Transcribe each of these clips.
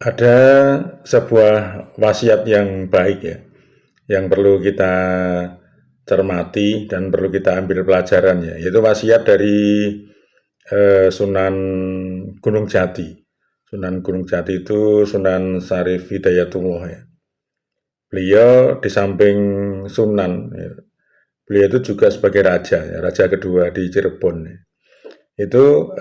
Ada sebuah wasiat yang baik ya, yang perlu kita cermati dan perlu kita ambil pelajaran ya, yaitu wasiat dari Sunan Gunung Jati. Sunan Gunung Jati itu Sunan Syarif Hidayatullah ya. Beliau di samping Sunan, ya, beliau itu juga sebagai raja, ya, raja kedua di Cirebon. Ya. Itu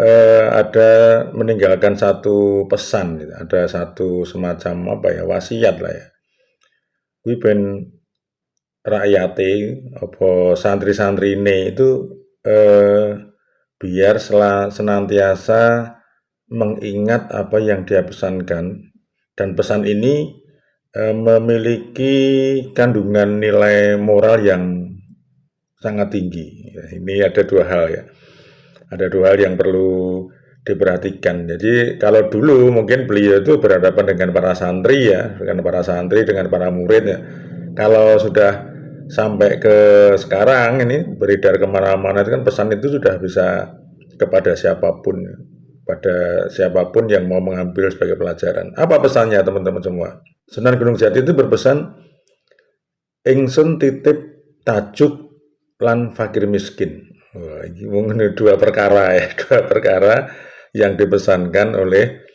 ada meninggalkan satu pesan, gitu. Ada satu semacam apa ya wasiat lah ya. Kuwi ben rakyate apa santri-santrine itu eh, biar senantiasa mengingat apa yang dia pesankan dan pesan ini memiliki kandungan nilai moral yang sangat tinggi. Ya, ini ada dua hal ya. Ada dua hal yang perlu diperhatikan. Jadi kalau dulu mungkin beliau itu berhadapan dengan para santri ya, dengan para santri, dengan para murid ya. Kalau sudah sampai ke sekarang ini beredar kemana-mana itu kan pesan itu sudah bisa kepada siapapun, pada siapapun yang mau mengambil sebagai pelajaran. Apa pesannya teman-teman semua? Sunan Gunung Jati itu berpesan, ingsun titip tajuk lan fakir miskin. Wah, ini mungkin dua perkara ya, dua perkara yang dipesankan oleh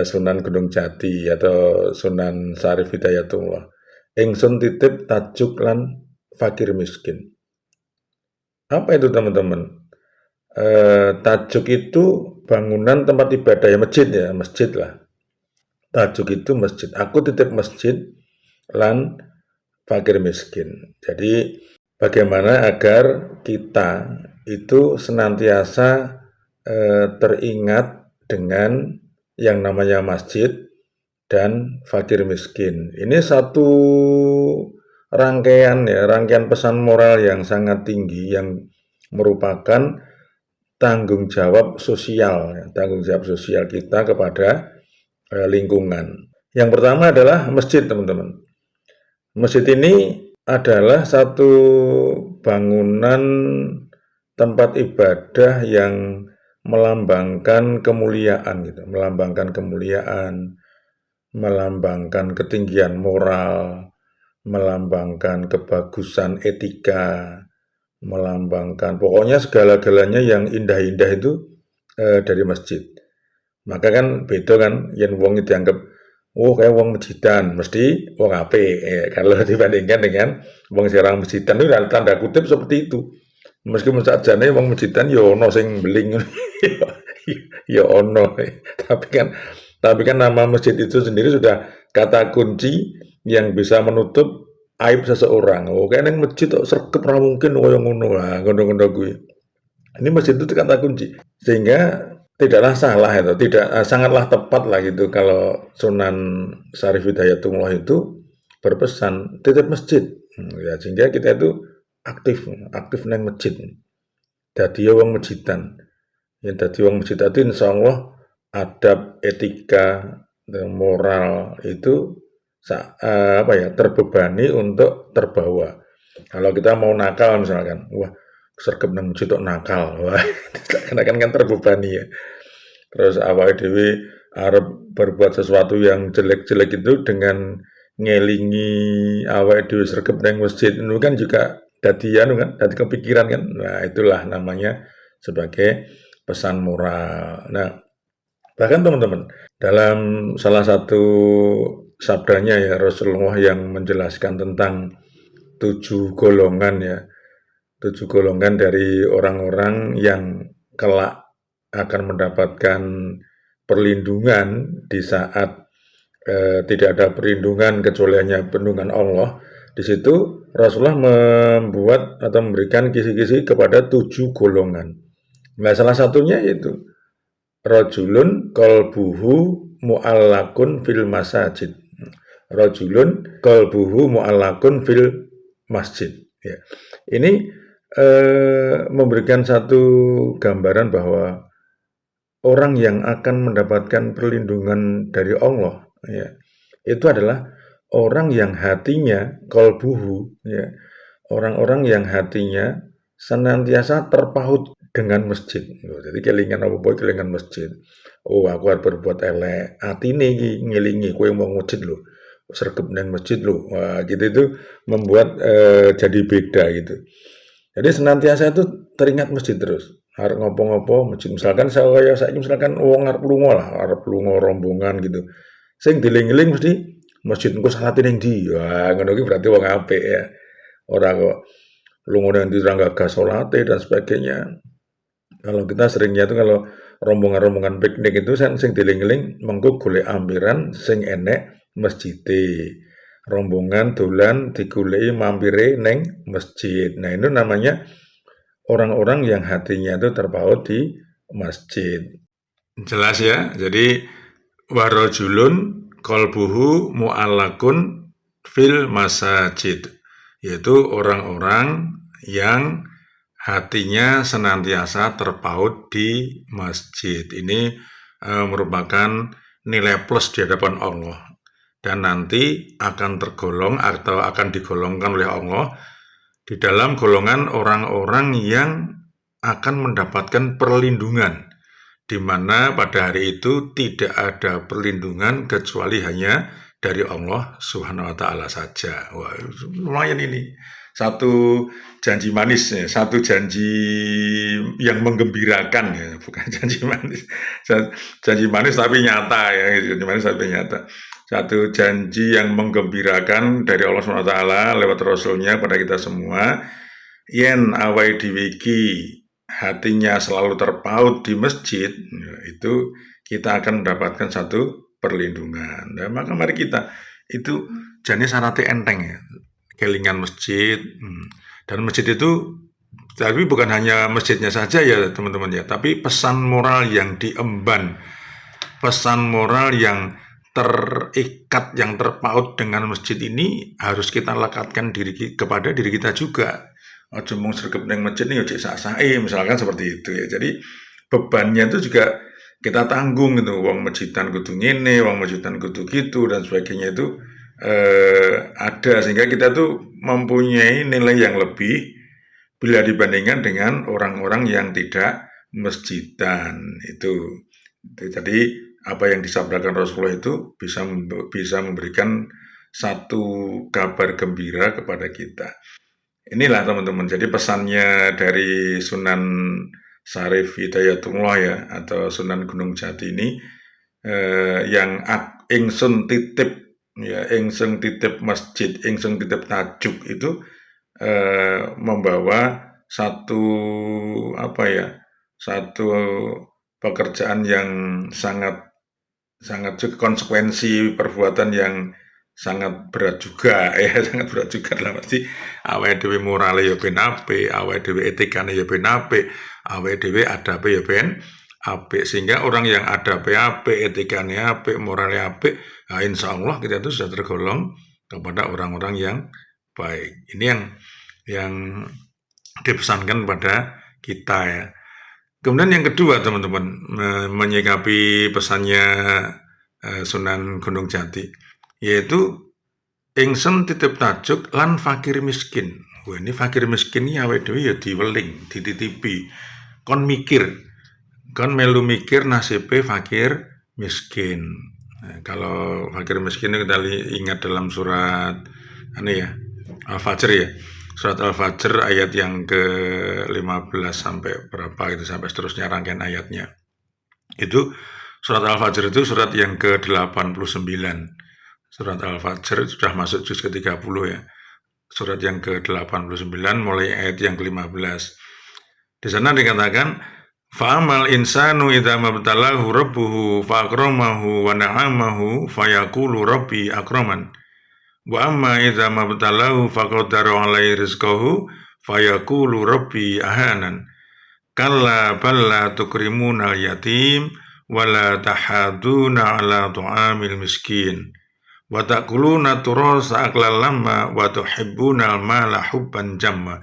Sunan Gunung Jati atau Sunan Syarif Hidayatullah. Ingsun titip tajuk lan fakir miskin. Apa itu teman-teman? Tajuk itu bangunan tempat ibadah ya, masjid lah. Tajuk itu masjid. Aku titip masjid lan fakir miskin. Jadi bagaimana agar kita itu senantiasa teringat dengan yang namanya masjid dan fakir miskin. Ini satu rangkaian ya, rangkaian pesan moral yang sangat tinggi yang merupakan tanggung jawab sosial, ya, tanggung jawab sosial kita kepada lingkungan. Yang pertama adalah masjid, teman-teman. Masjid ini adalah satu bangunan tempat ibadah yang melambangkan kemuliaan gitu, melambangkan ketinggian moral, melambangkan kebagusan etika, melambangkan pokoknya segala-galanya yang indah-indah itu dari masjid. Maka kan beda kan yen wong dianggap oh kayak wong masjidan mesti wong apik kalau dibandingkan dengan wong sirang masjidan itu tanda kutip seperti itu. Meskipun sakjane wong masjidan ya ono sing beling ya ono tapi kan nama masjid itu sendiri sudah kata kunci yang bisa menutup aib seseorang. Oh kayaknya masjid kok sregep ra mungkin kaya ngono lah ngono-ngono kuwi. Ini masjid itu kata kunci. Sehingga tidaklah salah itu, tidak sangatlah tepat lah gitu kalau Sunan Syarif Hidayatullah itu berpesan titip masjid. Ya, sehingga kita itu aktif nang masjid. Dadi wong masjidan. Yang dadi wong masjid itu insya Allah adab, etika, moral itu apa ya terbebani untuk terbawa. Kalau kita mau nakal misalkan, wah sergap nang masjid nakal, wah karena kan terbebani ya. Terus awake dhewe arep berbuat sesuatu yang jelek-jelek itu dengan ngelingi awake dhewe sregep nang masjid itu kan juga dadi anu kan, dadi kepikiran kan. Nah, itulah namanya sebagai pesan moral. Nah, bahkan teman-teman, dalam salah satu sabdanya ya Rasulullah yang menjelaskan tentang 7 golongan ya, 7 golongan dari orang-orang yang kelak akan mendapatkan perlindungan di saat tidak ada perlindungan kecuali hanya perlindungan Allah. Di situ Rasulullah membuat atau memberikan kisi-kisi kepada 7 golongan. Nah, salah satunya itu rajulun qalbuhu mu'allakun fil masajid. Rajulun qalbuhu mu'allakun fil masjid. Ya. Ini memberikan satu gambaran bahwa orang yang akan mendapatkan perlindungan dari Allah ya, itu adalah orang yang hatinya kolbuhu ya, orang-orang yang hatinya senantiasa terpaut dengan masjid. Jadi kelingan apa-apa kelingan masjid. Oh, aku harus berbuat elek. Atine iki ngelingi kowe mau masjid lho. Sregep nang masjid lho. Wah, gitu itu membuat jadi beda gitu. Jadi senantiasa itu teringat masjid terus. Arep ngopo-ngopo masjid. Misalkan saya misalkan wong arep lunga lah, arep lunga rombongan gitu. Sing dieling-eling mesti masjid engko salate ning ndi. Wah, ngono ki berarti wong apik ya. Ora kok lunga nang ndi ora gagas salate dan sebagainya. Kalau kita seringnya itu kalau rombongan-rombongan piknik itu sing dieling-eling mengko golek ampiran sing enek masjide. Rombongan dolan digoleki mampire neng masjid. Nah, itu namanya orang-orang yang hatinya itu terpaut di masjid. Jelas ya. Jadi warajulun qalbuhu mu'allakun fil masajid, yaitu orang-orang yang hatinya senantiasa terpaut di masjid. Ini merupakan nilai plus di hadapan Allah dan nanti akan tergolong atau akan digolongkan oleh Allah di dalam golongan orang-orang yang akan mendapatkan perlindungan, di mana pada hari itu tidak ada perlindungan kecuali hanya dari Allah Subhanahu wa taala saja. Wah, lumayan ini. Satu janji manis ya, satu janji yang menggembirakan ya, bukan janji manis. Janji manis tapi nyata ya, janji manis tapi nyata. Satu janji yang menggembirakan dari Allah SWT lewat Rasulnya pada kita semua. Yen awai diwiki hatinya selalu terpaut di masjid, itu kita akan mendapatkan satu perlindungan. Nah, maka mari kita itu jane syaratnya enteng ya, kelingan masjid. Dan masjid itu tapi bukan hanya masjidnya saja ya teman-teman ya, tapi pesan moral yang diemban, pesan moral yang terikat, yang terpaut dengan masjid ini harus kita lekatkan kepada diri kita juga. Ojo mung sregep ning masjid nih ojo sak-sake, misalkan seperti itu ya. Jadi bebannya itu juga kita tanggung gitu. Wong masjidan kudu ngene, wong masjidan kudu gitu dan sebagainya itu ada, sehingga kita tuh mempunyai nilai yang lebih bila dibandingkan dengan orang-orang yang tidak masjidan itu. Jadi apa yang disabdakan Rasulullah itu bisa memberikan satu kabar gembira kepada kita. Inilah teman-teman, jadi pesannya dari Sunan Syarif Hidayatullah ya, atau Sunan Gunung Jati ini yang ingsun titip ya, ingsun titip masjid, ingsun titip tajuk itu membawa satu apa ya, satu pekerjaan yang sangat konsekuensi perbuatan yang sangat berat juga ya, sangat berat juga dalam arti awake dhewe morale ya ben apik, awake dhewe etikane ya ben apik, awake dhewe adabe ya ben apik, sehingga orang yang adabe apik, etikane apik, morale apik, nah insyaallah kita itu sudah tergolong kepada orang-orang yang baik. Ini yang dipesankan pada kita ya. Kemudian yang kedua teman-teman, menyikapi pesannya Sunan Gunung Jati, yaitu ingsun titip tajuk lan fakir miskin. Wah, ini fakir miskin ini awake dhewe ya diweling, dititipi. Kon mikir, kon melu mikir nasibe fakir miskin. Nah, kalau fakir miskin itu kita ingat dalam surat Al-Fajr ya. Surat Al-Fajr ayat yang ke-15 sampai berapa itu, sampai seterusnya rangkaian ayatnya. Itu surat Al-Fajr itu surat yang ke-89. Surat Al-Fajr sudah masuk juz ke-30 ya. Surat yang ke-89 mulai ayat yang ke-15. Di sana dikatakan, fa'amal insanu idza mabtalahu rabbuhu fa'akramahu wa na'amahu fayaqulu rabbi akraman. Wa amma idza mabtalahu faqadara 'alaihi rizqahu fayaqulu rabbi ahanan. Kalla balla tukrimuna al-yatim wa la tahaduna 'ala tu'amil miskin. Wa ta'kuluna turasa aklan lamma wa tuhibbuna al-mala hubban jamma.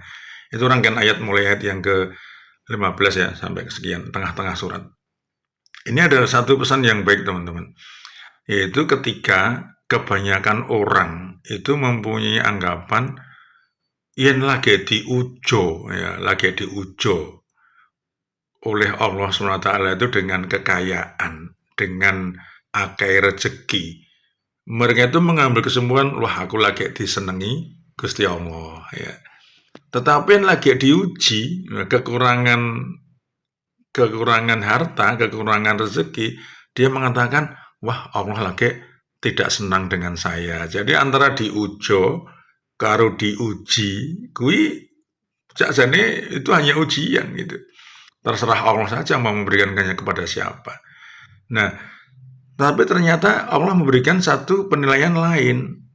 Itu rangkaian ayat mulai ayat yang ke-15 ya sampai sekian tengah-tengah surat. Ini ada satu pesan yang baik teman-teman, yaitu ketika kebanyakan orang itu mempunyai anggapan yen lagi diujo ya, lagi diujo oleh Allah SWT itu dengan kekayaan, dengan akeh rezeki. Mereka itu mengambil kesimpulan, wah aku lagi disenengi Gusti Allah. Ya. Tetapi lagi diuji, kekurangan harta, kekurangan rezeki, dia mengatakan, wah Allah lagi tidak senang dengan saya. Jadi antara diujo karo diuji, kui sakjane itu hanya ujian gitu. Terserah Allah saja mau memberikannya kepada siapa. Nah, tapi ternyata Allah memberikan satu penilaian lain.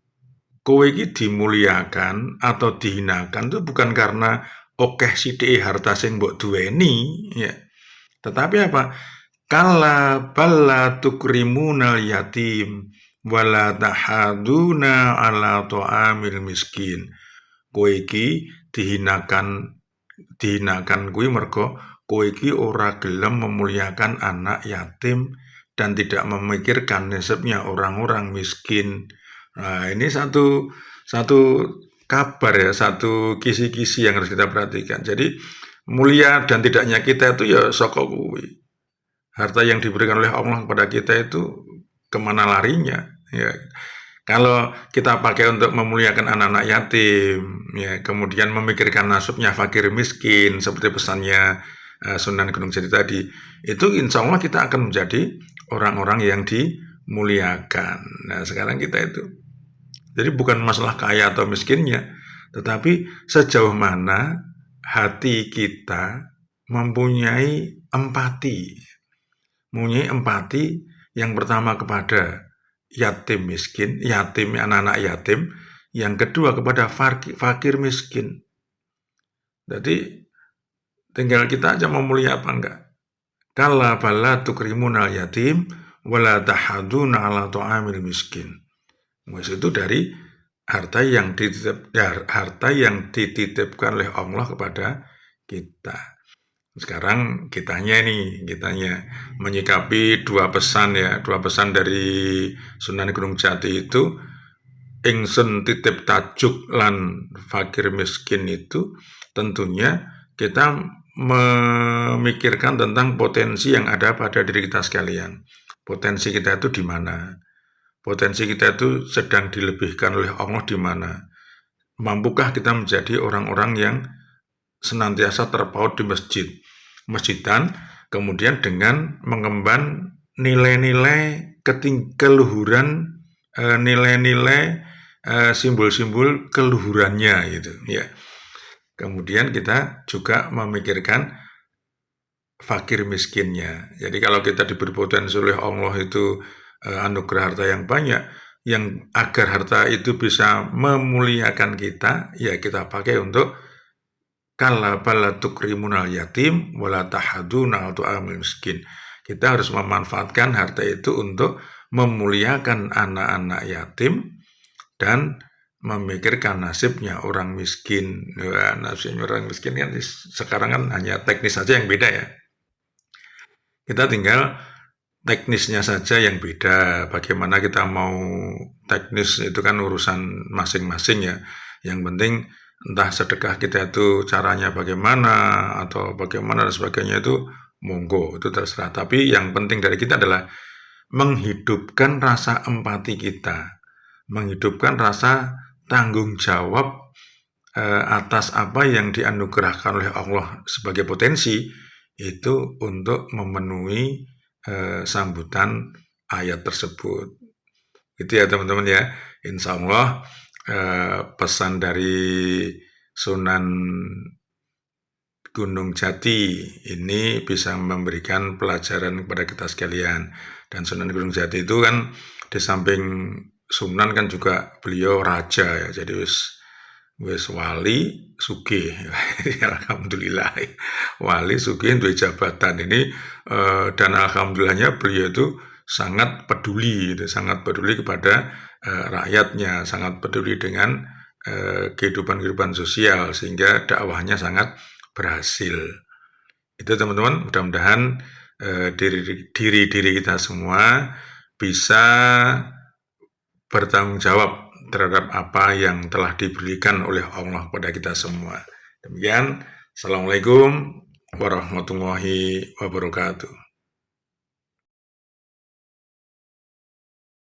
Kowe iki dimuliakan atau dihinakan itu bukan karena okeh sithike harta sing mbok duweni, ya. Tetapi apa? Kalla balla tukrimunal yatim wala tahaduna ala ta'amil miskin. Kowe iki dihinakan kuwi mergo kowe iki ora gelem memuliakan anak yatim dan tidak memikirkan nasibnya orang-orang miskin. Nah, ini satu kabar ya, satu kisi-kisi yang harus kita perhatikan. Jadi mulia dan tidaknya kita itu ya saka kuwi. Harta yang diberikan oleh Allah kepada kita itu kemana larinya? Ya, kalau kita pakai untuk memuliakan anak-anak yatim, ya, kemudian memikirkan nasibnya fakir miskin, seperti pesannya Sunan Gunung Jati tadi, itu insya Allah kita akan menjadi orang-orang yang dimuliakan. Nah, sekarang kita itu. Jadi bukan masalah kaya atau miskinnya, tetapi sejauh mana hati kita mempunyai empati. Mempunyai empati yang pertama kepada yatim miskin, yatim anak-anak yatim, yang kedua kepada fakir miskin. Jadi tinggal kita aja mau mulia apa enggak. Kalla bala tukrimunal yatim wala tahaduna ala ta'amil miskin. Itu dari harta yang dititipkan oleh Allah kepada kita. Sekarang kitanya menyikapi dua pesan dari Sunan Gunung Jati itu, ingsun titip tajuk lan fakir miskin itu, tentunya kita memikirkan tentang potensi yang ada pada diri kita sekalian. Potensi kita itu di mana? Potensi kita itu sedang dilebihkan oleh Allah di mana? Mampukah kita menjadi orang-orang yang senantiasa terpaut di masjidan, kemudian dengan mengemban nilai-nilai keluhuran, nilai-nilai simbol-simbol keluhurannya gitu, ya. Kemudian kita juga memikirkan fakir miskinnya. Jadi kalau kita diberi potensi oleh Allah itu anugerah harta yang banyak, yang agar harta itu bisa memuliakan kita, ya kita pakai untuk kalla bala tukrimunal yatim wala tahaduna ala ta'amil miskin. Kita harus memanfaatkan harta itu untuk memuliakan anak-anak yatim dan memikirkan nasibnya orang miskin. Ya, nasibnya orang miskin kan sekarang kan hanya teknis saja yang beda ya. Kita tinggal teknisnya saja yang beda. Bagaimana kita mau teknis itu kan urusan masing-masing ya. Yang penting entah sedekah kita itu caranya bagaimana atau bagaimana dan sebagainya itu monggo, itu terserah. Tapi yang penting dari kita adalah menghidupkan rasa empati kita, menghidupkan rasa tanggung jawab atas apa yang dianugerahkan oleh Allah sebagai potensi itu untuk memenuhi sambutan ayat tersebut. Itu ya teman-teman ya. Insya Allah pesan dari Sunan Gunung Jati ini bisa memberikan pelajaran kepada kita sekalian. Dan Sunan Gunung Jati itu kan di samping Sunan kan juga beliau raja ya. Jadi wis wali sugih. Alhamdulillah. Wali sugih duwe jabatan ini dan alhamdulillahnya beliau itu sangat peduli kepada rakyatnya, sangat peduli dengan kehidupan sosial sehingga dakwahnya sangat berhasil. Itu teman-teman, mudah-mudahan diri kita semua bisa bertanggung jawab terhadap apa yang telah diberikan oleh Allah kepada kita semua. Demikian, Assalamualaikum warahmatullahi wabarakatuh.